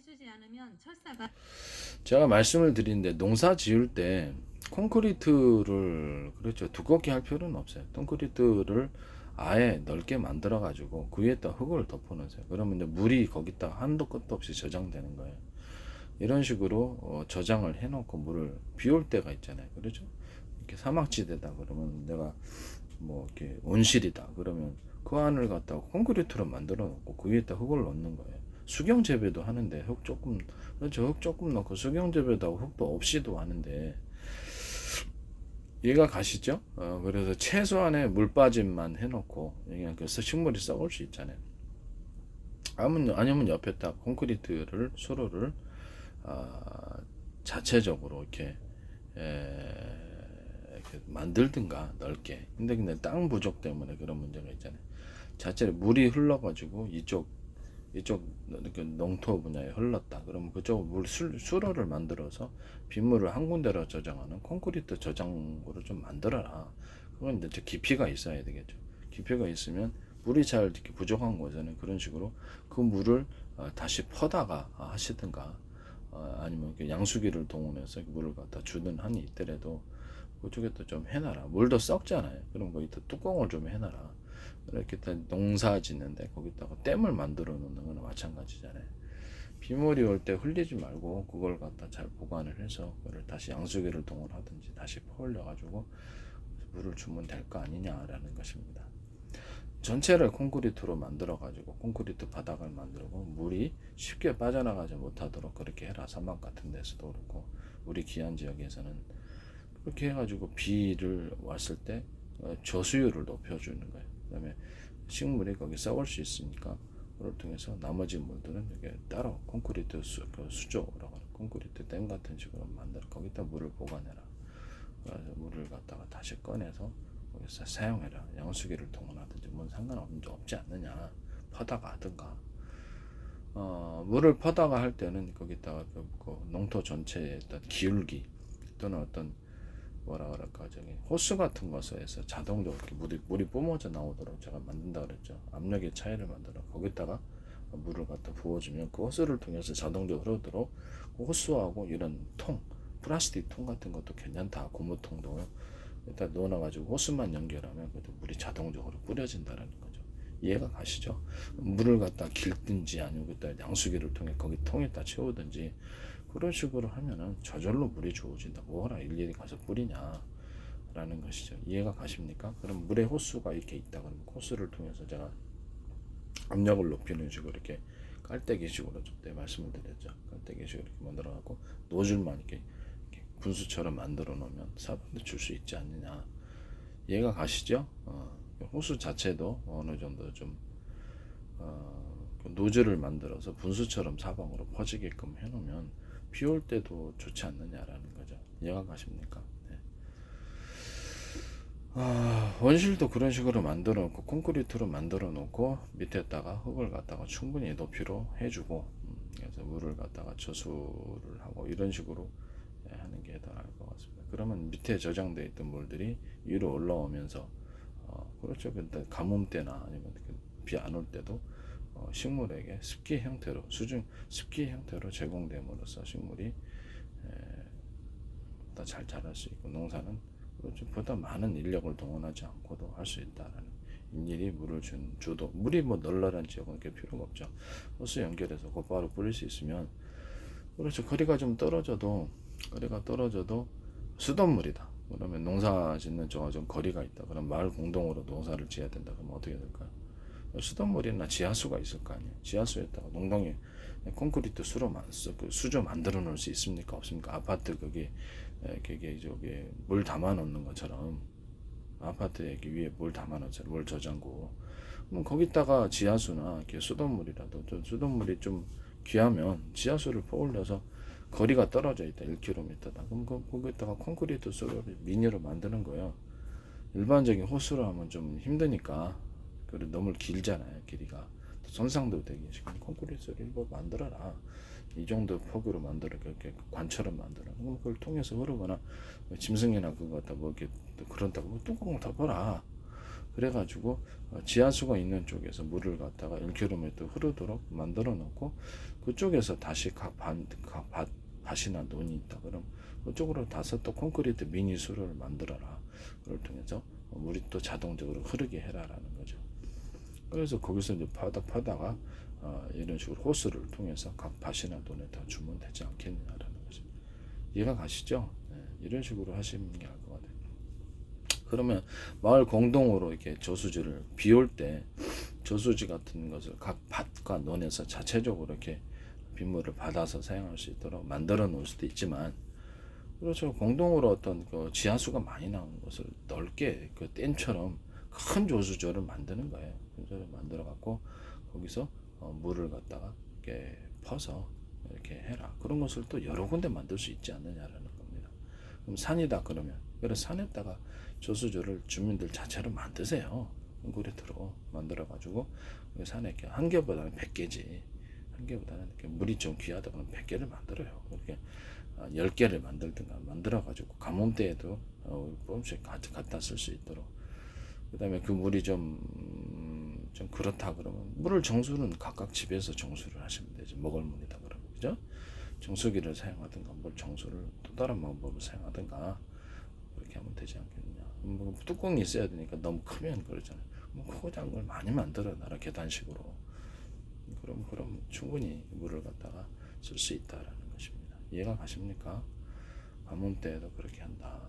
해주지 않으면 철사가 제가 말씀을 드리는데 농사 지을 때 콘크리트를 그렇죠 두껍게 할 필요는 없어요. 콘크리트를 아예 넓게 만들어 가지고 그 위에다 흙을 덮어 놓으세요. 그러면 이제 물이 거기다 한도 끝도 없이 저장되는 거예요. 이런 식으로 저장을 해 놓고 물을 비 올 때가 있잖아요. 그렇죠? 이렇게 사막지대다 그러면 내가 뭐 이렇게 온실이다 그러면 그 안을 갖다가 콘크리트로 만들어 놓고 그 위에다 흙을 넣는 거예요. 수경 재배도 하는데 흙 조금 그렇죠 흙 조금 넣고 수경 재배도 하고 흙도 없이도 하는데 이해가 가시죠? 그래서 최소한의 물 빠짐만 해놓고 그냥 그 식물이 썩을 수 있잖아요. 아니면 옆에다 콘크리트를 수로를 아, 자체적으로 이렇게 만들든가 넓게. 근데 땅 부족 때문에 그런 문제가 있잖아요. 자체로 물이 흘러가지고 이쪽 농토 분야에 흘렀다. 그러면 그쪽 물 수로를 만들어서 빗물을 한 군데로 저장하는 콘크리트 저장고를 좀 만들어라. 그건 이제 깊이가 있어야 되겠죠. 깊이가 있으면 물이 잘 이렇게 부족한 곳에는 그런 식으로 그 물을 다시 퍼다가 하시든가 아니면 양수기를 동원해서 물을 갖다 주든 한이 있더라도 그쪽에 또 좀 해놔라. 물도 썩잖아요. 그럼 거기다 뚜껑을 좀 해놔라. 이렇게 농사 짓는데 거기다가 댐을 만들어 놓는 거나 마찬가지잖아요. 비물이 올 때 흘리지 말고 그걸 갖다 잘 보관을 해서 그걸 다시 양수기를 동원하든지 다시 퍼올려 가지고 물을 주면 될 거 아니냐라는 것입니다. 전체를 콘크리트로 만들어 가지고 콘크리트 바닥을 만들고 물이 쉽게 빠져나가지 못하도록 그렇게 해라. 사막 같은 데서도 그렇고 우리 귀한 지역에서는 그렇게 해가지고 비를 왔을 때 저수율을 높여주는 거예요. 그다음에 식물이 거기 썩을 수 있으니까 그걸 통해서 나머지 물들은 이렇게 따로 콘크리트 수조라고 하는 콘크리트 댐 같은 식으로 만들어 거기다 물을 보관해라. 그래서 물을 갖다가 다시 꺼내서 거기서 사용해라. 양수기를 동원하든지 뭔 상관없지 않느냐. 퍼다가 하든가. 물을 퍼다가 할 때는 거기다가 그 농토 전체에 어떤 기울기 또는 어떤 뭐라 그럴까 저기 호스 같은 것에서 자동적으로 이렇게 물이 뿜어져 나오도록 제가 만든다 그랬죠. 압력의 차이를 만들어 거기다가 물을 갖다 부어주면 그 호스를 통해서 자동적으로 흐르도록 그 호스하고 이런 통 플라스틱 통 같은 것도 괜찮다. 고무통도 일단 넣어놔가지고 호스만 연결하면 그래도 물이 자동적으로 뿌려진다는 거죠. 이해가 가시죠? 물을 갖다 길든지 아니면 그때 양수기를 통해 거기 통에다 채우든지 그런 식으로 하면은 저절로 물이 주어진다. 뭐라 일일이 가서 뿌리냐 라는 것이죠. 이해가 가십니까? 그럼 물의 호수가 이렇게 있다. 그러면 호수를 통해서 제가 압력을 높이는 식으로 이렇게 깔때기식으로 그때 말씀을 드렸죠. 깔때기식으로 이렇게 만들어 갖고 노즐만 이렇게 분수처럼 만들어 놓으면 사방도 줄 수 있지 않느냐. 이해가 가시죠? 호수 자체도 어느 정도 좀 그 노즐을 만들어서 분수처럼 사방으로 퍼지게끔 해놓으면 비 올 때도 좋지 않느냐라는 거죠. 이해가 가십니까? 네. 원실도 그런 식으로 만들어 놓고 콘크리트로 만들어 놓고 밑에다가 흙을 갖다가 충분히 높이로 해주고 그래서 물을 갖다가 저수를 하고 이런 식으로 하는 게 더 나을 것 같습니다. 그러면 밑에 저장되어 있던 물들이 위로 올라오면서 그렇죠. 근데 가뭄 때나 아니면 비 안 올 때도 식물에게 습기 형태로 습기 형태로 제공됨으로써 식물이 더 잘 자랄 수 있고 농사는 그렇죠. 보다 많은 인력을 동원하지 않고도 할 수 있다라는 일일이 물을 주도 물이 뭐 널널한 지역은 그렇게 필요가 없죠. 호수 연결해서 곧바로 뿌릴 수 있으면 그렇죠. 거리가 떨어져도 수돗물이다. 그러면 농사 짓는 쪽과 좀 거리가 있다. 그럼 마을 공동으로 농사를 지어야 된다. 그럼 어떻게 될까요? 수돗물이나 지하수가 있을 거 아니에요. 지하수에다가 농동에 콘크리트 그 수조 만들어 놓을 수 있습니까? 없습니까? 아파트 그게 저기 물 담아 놓는 것처럼 아파트에 위에 물 담아 놓잖아요. 물 저장고. 그럼 거기다가 지하수나 이렇게 수돗물이라도 좀 수돗물이 좀 귀하면 지하수를 퍼올려서 거리가 떨어져 있다. 1km다. 그럼 거기다가 콘크리트 수로를 미니로 만드는 거예요. 일반적인 호수로 하면 좀 힘드니까 그리고 너무 길잖아요. 길이가 손상도 되기 지금 콘크리트를 뭐 만들어라. 이 정도 폭으로 만들어 그렇게 관처럼 만들어. 그럼 그걸 통해서 흐르거나 짐승이나 그거 갖다 뭐 이렇게 그런다고 뭐 뚜껑을 덮어라. 그래가지고 지하수가 있는 쪽에서 물을 갖다가 1km 흐르도록 만들어 놓고 그쪽에서 다시 밭이나 논이 있다. 그럼 그쪽으로 다서 또 콘크리트 미니 수로를 만들어라. 그걸 통해서 물이 또 자동적으로 흐르게 해라라는 거죠. 그래서 거기서 이제 파다가 이런 식으로 호스를 통해서 각 밭이나 논에 다 주면 되지 않겠냐라는 거죠. 이해가 가시죠? 네, 이런 식으로 하시는 게 나을 것 같아요. 그러면 마을 공동으로 이렇게 저수지를 비올 때 저수지 같은 것을 각 밭과 논에서 자체적으로 이렇게 빗물을 받아서 사용할 수 있도록 만들어 놓을 수도 있지만, 그렇죠. 공동으로 어떤 그 지하수가 많이 나오는 것을 넓게 그 댐처럼 큰 조수조를 만드는 거예요. 조수조를 만들어 갖고 거기서 물을 갖다가 이렇게 퍼서 이렇게 해라. 그런 것을 또 여러 군데 만들 수 있지 않느냐라는 겁니다. 그럼 산이다 그러면, 그래서 산에다가 조수조를 주민들 자체로 만드세요. 콘크리트로 만들어 가지고 산에 이렇게 한 개보다는 100개지. 한 개보다는 이렇게 물이 좀 귀하다 그러면 100개를 만들어요. 이렇게 10개를 만들든가 만들어 가지고 가뭄때에도 조금씩 갖다 쓸 수 있도록. 그 다음에 그 물이 좀 그렇다 그러면 물을 정수는 각각 집에서 정수를 하시면 되죠. 먹을 물이다 그러면, 그죠? 정수기를 사용하든가 물 정수를 또 다른 방법을 사용하든가 그렇게 하면 되지 않겠느냐. 뭐 뚜껑이 있어야 되니까 너무 크면 그러잖아요. 뭐 포장을 많이 만들어 놔라, 계단식으로. 그럼 충분히 물을 갖다가 쓸 수 있다라는 것입니다. 이해가 가십니까? 가뭄 때에도 그렇게 한다.